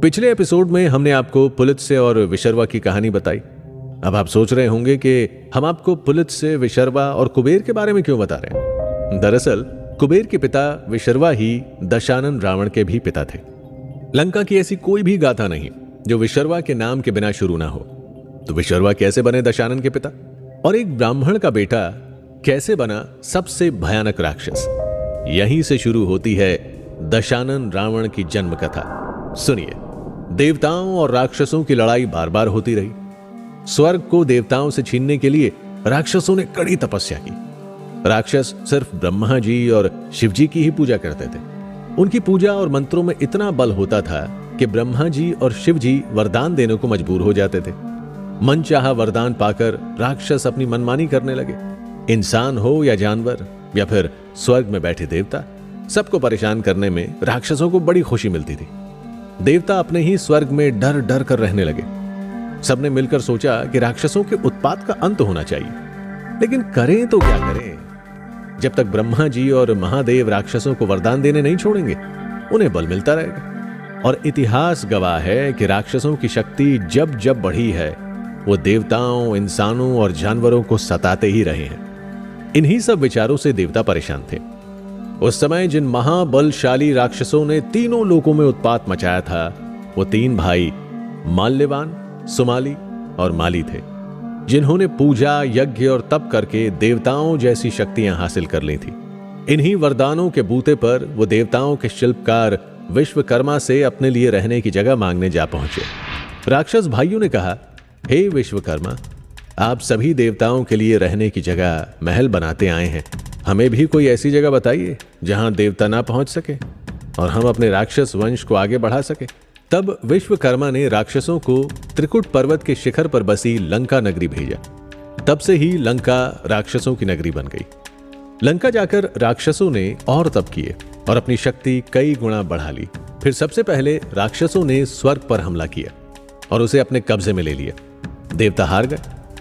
पिछले एपिसोड में हमने आपको पुलित्स्य और विशर्वा की कहानी बताई। अब आप सोच रहे होंगे कि हम आपको पुलित्स्य, विशर्वा और कुबेर के बारे में क्यों बता रहे हैं। दरअसल कुबेर के पिता विशर्वा ही दशानन रावण के भी पिता थे। लंका की ऐसी कोई भी गाथा नहीं जो विशर्वा के नाम के बिना शुरू ना हो। तो विशर्वा कैसे बने दशानन के पिता, और एक ब्राह्मण का बेटा कैसे बना सबसे भयानक राक्षस। यहीं से शुरू होती है दशानन रावण की जन्म कथा। सुनिए, देवताओं और राक्षसों की लड़ाई बार बार होती रही। स्वर्ग को देवताओं से छीनने के लिए राक्षसों ने कड़ी तपस्या की। राक्षस सिर्फ ब्रह्मा जी और शिव जी की ही पूजा करते थे। उनकी पूजा और मंत्रों में इतना बल होता था कि ब्रह्मा जी और शिव जी वरदान देने को मजबूर हो जाते थे। मनचाहा वरदान पाकर राक्षस अपनी मनमानी करने लगे। इंसान हो या जानवर या फिर स्वर्ग में बैठे देवता, सबको परेशान करने में राक्षसों को बड़ी खुशी मिलती थी। देवता अपने ही स्वर्ग में डर डर कर रहने लगे। सबने मिलकर सोचा कि राक्षसों के उत्पात का अंत होना चाहिए, लेकिन करें तो क्या करें। जब तक ब्रह्मा जी और महादेव राक्षसों को वरदान देने नहीं छोड़ेंगे, उन्हें बल मिलता रहेगा। और इतिहास गवाह है कि राक्षसों की शक्ति जब जब बढ़ी है, वो देवताओं, इंसानों और जानवरों को सताते ही रहे हैं। इन्हीं सब विचारों से देवता परेशान थे। उस समय जिन महाबलशाली राक्षसों ने तीनों लोकों में उत्पात मचाया था, वो तीन भाई माल्यवान, सुमाली और माली थे, जिन्होंने पूजा, यज्ञ और तप करके देवताओं जैसी शक्तियां हासिल कर ली थी। इन्हीं वरदानों के बूते पर वो देवताओं के शिल्पकार विश्वकर्मा से अपने लिए रहने की जगह मांगने जा पहुंचे। राक्षस भाइयों ने कहा, हे विश्वकर्मा, आप सभी देवताओं के लिए रहने की जगह महल बनाते आए हैं। हमें भी कोई ऐसी जगह बताइए जहां देवता ना पहुंच सके और हम अपने राक्षस वंश को आगे बढ़ा सके। तब विश्वकर्मा ने राक्षसों को त्रिकुट पर्वत के शिखर पर बसी लंका नगरी भेजा। तब से ही लंका राक्षसों की नगरी बन गई। लंका जाकर राक्षसों ने और तप किए और अपनी शक्ति कई गुना बढ़ा ली। फिर सबसे पहले राक्षसों ने स्वर्ग पर हमला किया और उसे अपने कब्जे में ले लिया। देवता हार गए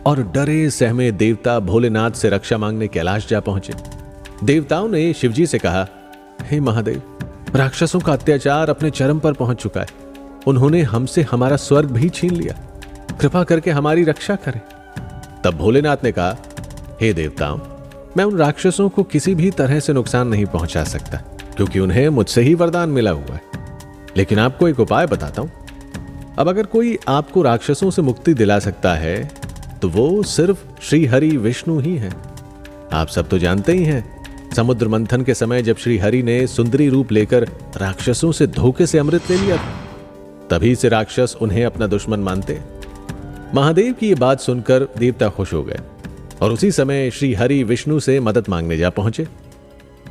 और डरे सहमे देवता भोलेनाथ से रक्षा मांगने कैलाश जा पहुंचे। देवताओं ने शिवजी से कहा, हे महादेव, राक्षसों का अत्याचार अपने चरम पर पहुंच चुका है। उन्होंने हमसे हमारा स्वर्ग भी छीन लिया। कृपा करके हमारी रक्षा करें। तब भोलेनाथ ने कहा, हे देवताओं, मैं उन राक्षसों को किसी भी तरह से नुकसान नहीं पहुंचा सकता, क्योंकि उन्हें मुझसे ही वरदान मिला हुआ है। लेकिन आपको एक उपाय बताता हूं। अब अगर कोई आपको राक्षसों से मुक्ति दिला सकता है तो वो सिर्फ श्री हरि विष्णु ही हैं। आप सब तो जानते ही हैं, समुद्र मंथन के समय जब श्री हरि ने सुंदरी रूप लेकर राक्षसों से धोखे से अमृत ले लिया, तभी से राक्षस उन्हें अपना दुश्मन मानते। महादेव की ये बात सुनकर देवता खुश हो गए और उसी समय श्री हरि विष्णु से मदद मांगने जा पहुंचे।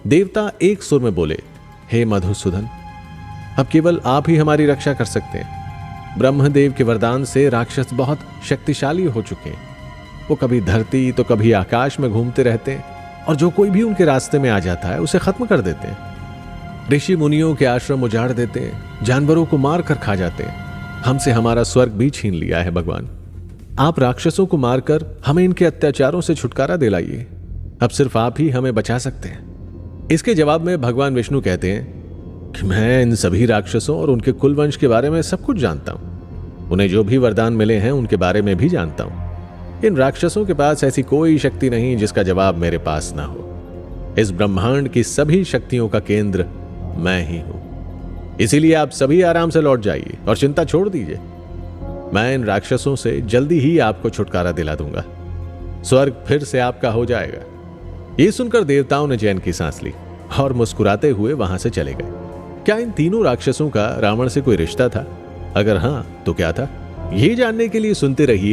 देवता एक सुर में बोले, हे मधुसूदन, अब केवल आप ही हमारी रक्षा कर सकते हैं। ब्रह्मदेव के वरदान से राक्षस बहुत शक्तिशाली हो चुके हैं। वो कभी धरती तो कभी आकाश में घूमते रहते हैं और जो कोई भी उनके रास्ते में आ जाता है उसे खत्म कर देते हैं। ऋषि मुनियों के आश्रम उजाड़ देते हैं, जानवरों को मार कर खा जाते हैं। हमसे हमारा स्वर्ग भी छीन लिया है भगवान। आप राक्षसों को मारकर हमें इनके अत्याचारों से छुटकारा दिलाइए। अब सिर्फ आप ही हमें बचा सकते हैं। इसके जवाब में भगवान विष्णु कहते हैं कि मैं इन सभी राक्षसों और उनके कुल वंश के बारे में सब कुछ जानता हूं। उन्हें जो भी वरदान मिले हैं उनके बारे में भी जानता हूं। इन राक्षसों के पास ऐसी कोई शक्ति नहीं जिसका जवाब मेरे पास ना हो। इस ब्रह्मांड की सभी शक्तियों का केंद्र मैं ही हूं। इसीलिए आप सभी आराम से लौट जाइए और चिंता छोड़ दीजिए। मैं इन राक्षसों से जल्दी ही आपको छुटकारा दिला दूंगा। स्वर्ग फिर से आपका हो जाएगा। ये सुनकर देवताओं ने चैन की सांस ली और मुस्कुराते हुए वहां से चले गए। क्या इन तीनों राक्षसों का रावण से कोई रिश्ता था? अगर हां, तो क्या था? ये जानने के लिए सुनते रहिए